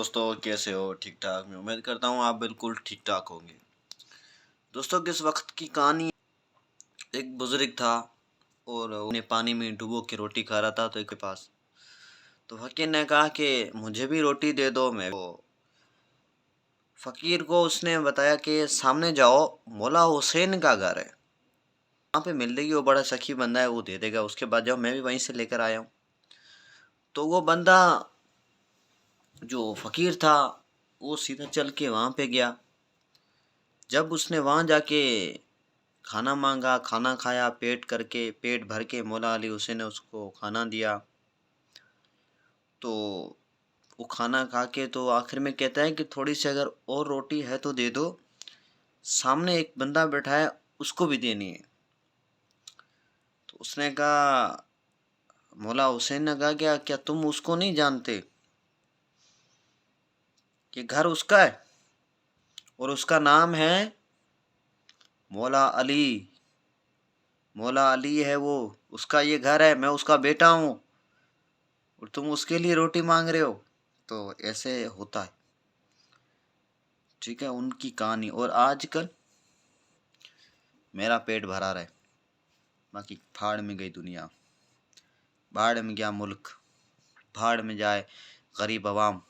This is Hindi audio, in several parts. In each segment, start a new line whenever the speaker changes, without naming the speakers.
दोस्तों कैसे हो? ठीक ठाक। मैं उम्मीद करता हूँ आप बिल्कुल ठीक ठाक होंगे। दोस्तों किस वक्त की कहानी, एक बुजुर्ग था और उन्हें पानी में डुबो के रोटी खा रहा था। तो एक के पास तो फकीर ने कहा कि मुझे भी रोटी दे दो। मैं वो फकीर को उसने बताया कि सामने जाओ, मौला हुसैन का घर है, वहाँ पे मिल देगी। वो बड़ा सखी बंदा है, वो दे देगा। उसके बाद जाओ, मैं भी वहीं से लेकर आया हूँ। तो वो बंदा जो फकीर था वो सीधा चल के वहाँ पे गया। जब उसने वहाँ जाके खाना मांगा, खाना खाया, पेट भर के मौला अली हुसैन ने उसको खाना दिया। तो वो खाना खा के तो आखिर में कहता है कि थोड़ी सी अगर और रोटी है तो दे दो, सामने एक बंदा बैठा है, उसको भी देनी है। तो उसने कहा, मौला हुसैन ने कहा, क्या क्या तुम उसको नहीं जानते कि घर उसका है और उसका नाम है मौला अली। मौला अली है वो, उसका ये घर है, मैं उसका बेटा हूँ और तुम उसके लिए रोटी मांग रहे हो। तो ऐसे होता है। ठीक है, उनकी कहानी। और आजकल मेरा पेट भरा रहे, बाकी फाड़ में गई दुनिया, भाड़ में गया मुल्क, भाड़ में जाए गरीब अवाम।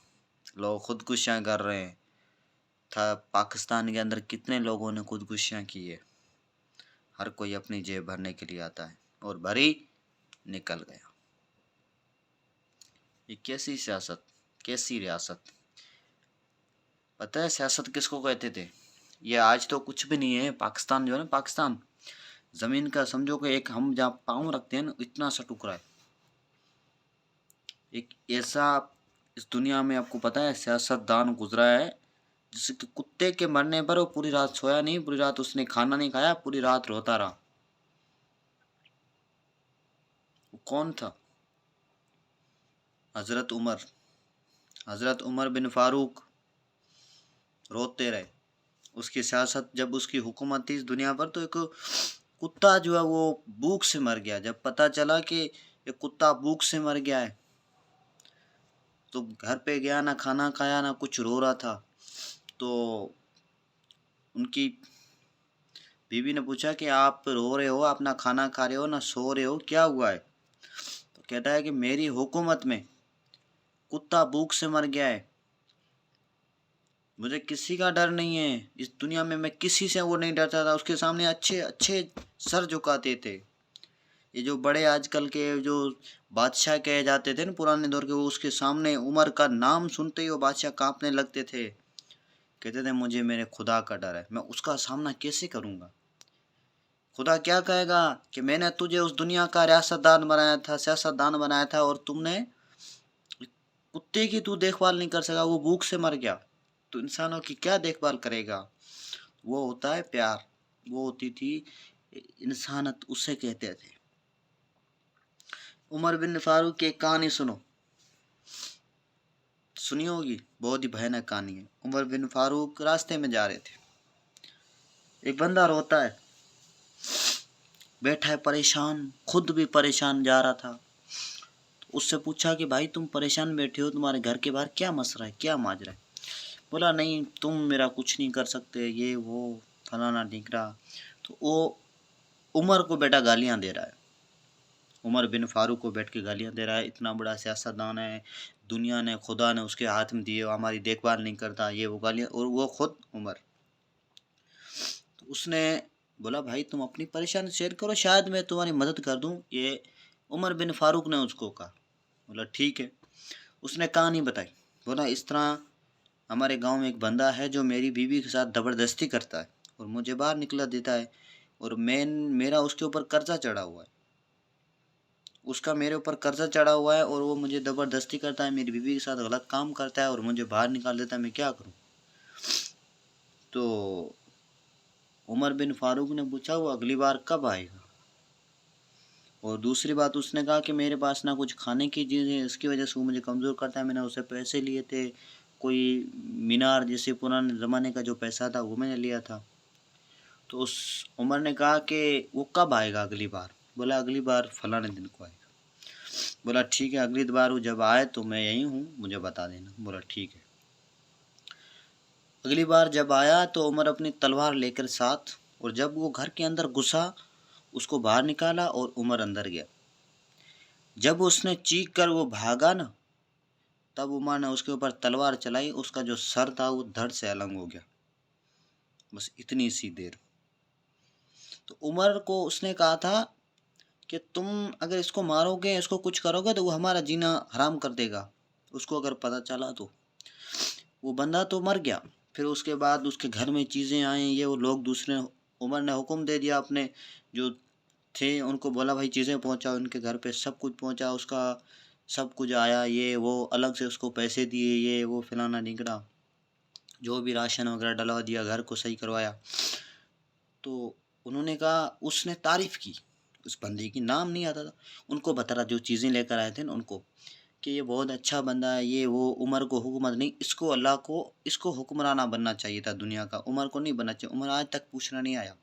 लोग खुदकुशियाँ कर रहे हैं। था पाकिस्तान के अंदर कितने लोगों ने खुदकुशियाँ की है। हर कोई अपनी जेब भरने के लिए आता है और भरी निकल गया। ये कैसी सियासत, कैसी रियासत। पता है सियासत किसको कहते थे? ये आज तो कुछ भी नहीं है। पाकिस्तान जो है ना, पाकिस्तान जमीन का समझो कि एक हम जहाँ पाँव रखते हैं ना, इतना सा टुकड़ा है। एक ऐसा इस दुनिया में आपको पता है सियासतदान गुजरा है जिसके कुत्ते के मरने पर वो पूरी रात सोया नहीं, पूरी रात उसने खाना नहीं खाया, पूरी रात रोता रहा। वो कौन था? हजरत उमर। हजरत उमर बिन फारूक रोते रहे। उसकी सियासत, जब उसकी हुकूमत थी इस दुनिया पर, तो एक कुत्ता जो है वो भूख से मर गया। जब पता चला कि ये कुत्ता भूख से मर गया है, तो घर पे गया, ना खाना खाया ना कुछ, रो रहा था। तो उनकी बीवी ने पूछा कि आप रो रहे हो, आप ना खाना खा रहे हो ना सो रहे हो, क्या हुआ है? तो कहता है कि मेरी हुकूमत में कुत्ता भूख से मर गया है, मुझे किसी का डर नहीं है। इस दुनिया में मैं किसी से वो नहीं डरता था। उसके सामने अच्छे अच्छे सर झुकाते थे। ये जो बड़े आजकल के जो बादशाह कहे जाते थे ना पुराने दौर के, वो उसके सामने उमर का नाम सुनते ही वो बादशाह कांपने लगते थे। कहते थे मुझे मेरे खुदा का डर है, मैं उसका सामना कैसे करूंगा। खुदा क्या कहेगा कि मैंने तुझे उस दुनिया का रियासतदान बनाया था, सियासतदान बनाया था, और तुमने कुत्ते की तू देखभाल नहीं कर सका, वो भूख से मर गया, तो इंसानों की क्या देखभाल करेगा। वो होता है प्यार, वो होती थी इंसानत, उसे कहते थे। उमर बिन फारूक की एक कहानी सुनो, सुनी होगी, बहुत ही भयानक कहानी है। उमर बिन फारूक रास्ते में जा रहे थे, एक बंदा रोता है, बैठा है परेशान, खुद भी परेशान जा रहा था। तो उससे पूछा कि भाई तुम परेशान बैठे हो, तुम्हारे घर के बाहर क्या मसला है, क्या माजरा है? बोला नहीं, तुम मेरा कुछ नहीं कर सकते, ये वो फलाना ढिकरा। तो वो उमर को बेटा गालियां दे रहा है। उमर बिन फारूक को बैठ के गालियां दे रहा है, इतना बड़ा सियासतदान है, दुनिया ने खुदा ने उसके हाथ में दिए, हमारी देखभाल नहीं करता, ये वो गालियां। और वो खुद उमर। तो उसने बोला भाई तुम अपनी परेशानी शेयर करो, शायद मैं तुम्हारी मदद कर दूं। ये उमर बिन फारूक ने उसको कहा। बोला ठीक है। उसने कहानी बताई। बोला इस तरह हमारे गांव में एक बंदा है जो मेरी बीवी के साथ ज़बरदस्ती करता है और मुझे बाहर निकला देता है, और मेरा उसके ऊपर कर्जा चढ़ा हुआ है। उसका मेरे ऊपर कर्जा चढ़ा हुआ है और वो मुझे ज़बरदस्ती करता है, मेरी बीवी के साथ गलत काम करता है और मुझे बाहर निकाल देता है, मैं क्या करूं? तो उमर बिन फारूक ने पूछा वो अगली बार कब आएगा? और दूसरी बात उसने कहा कि मेरे पास ना कुछ खाने की चीज़ है, इसकी वजह से वो मुझे कमज़ोर करता है। मैंने उससे पैसे लिए थे, कोई मीनार जैसे पुराने ज़माने का जो पैसा था वो मैंने लिया था। तो उस उमर ने कहा कि वो कब आएगा अगली बार? बोला अगली बार फलाने दिन को आएगा। बोला ठीक है, अगली बार वो जब आए तो मैं यहीं हूँ, मुझे बता देना। बोला ठीक है। अगली बार जब आया तो उमर अपनी तलवार लेकर साथ, और जब वो घर के अंदर घुसा उसको बाहर निकाला और उमर अंदर गया। जब उसने चीख कर वो भागा ना, तब उमर ने उसके ऊपर तलवार चलाई, उसका जो सर था वो धड़ से अलग हो गया। बस इतनी सी देर। तो उमर को उसने कहा था कि तुम अगर इसको मारोगे, इसको कुछ करोगे तो वो हमारा जीना हराम कर देगा। उसको अगर पता चला तो वो बंदा तो मर गया। फिर उसके बाद उसके घर में चीज़ें आई, ये वो लोग दूसरे, उमर ने हुक्म दे दिया अपने जो थे उनको, बोला भाई चीज़ें पहुंचाओ उनके घर पे। सब कुछ पहुंचा, उसका सब कुछ आया, ये वो अलग से उसको पैसे दिए, ये वो फलाना ढिंगड़ा, जो भी राशन वगैरह डलवा दिया, घर को सही करवाया। तो उन्होंने कहा, उसने तारीफ़ की उस बंदे की, नाम नहीं आता था, उनको बता रहा जो चीज़ें लेकर आए थे ना उनको, कि ये बहुत अच्छा बंदा है, ये वो, उमर को हुकूमत नहीं, इसको अल्लाह को, इसको हुक्मराना बनना चाहिए था दुनिया का, उमर को नहीं बनना चाहिए। उमर आज तक पूछना नहीं आया।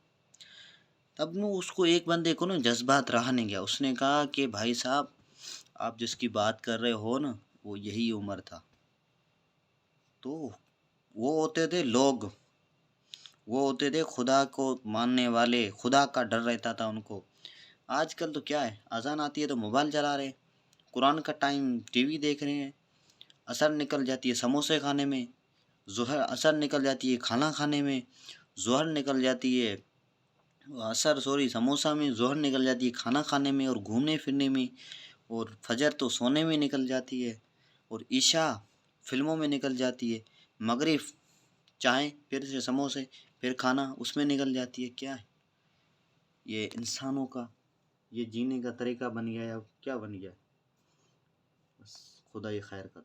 तब न उसको एक बंदे को ना जज्बात रहा नहीं गया, उसने कहा कि भाई साहब आप जिसकी बात कर रहे हो ना, वो यही उमर था। तो वो होते थे लोग, वो होते थे खुदा को मानने वाले, खुदा का डर रहता था उनको। आजकल तो क्या है, अजान आती है तो मोबाइल चला रहे, कुरान का टाइम टीवी देख रहे हैं, असर निकल जाती है समोसे खाने में, ज़ोहर असर निकल जाती है खाना खाने में, ज़ोहर निकल जाती है, असर सॉरी समोसा में, ज़ोहर निकल जाती है खाना खाने में और घूमने फिरने में, और फजर तो सोने में निकल जाती है, और ईशा फिल्मों में निकल जाती है, मगरिब चाय, फिर से समोसे, फिर खाना उसमें निकल जाती है। क्या है ये इंसानों का, ये जीने का तरीका बन गया है, अब क्या बन गया है। बस खुदा ही खैर कर।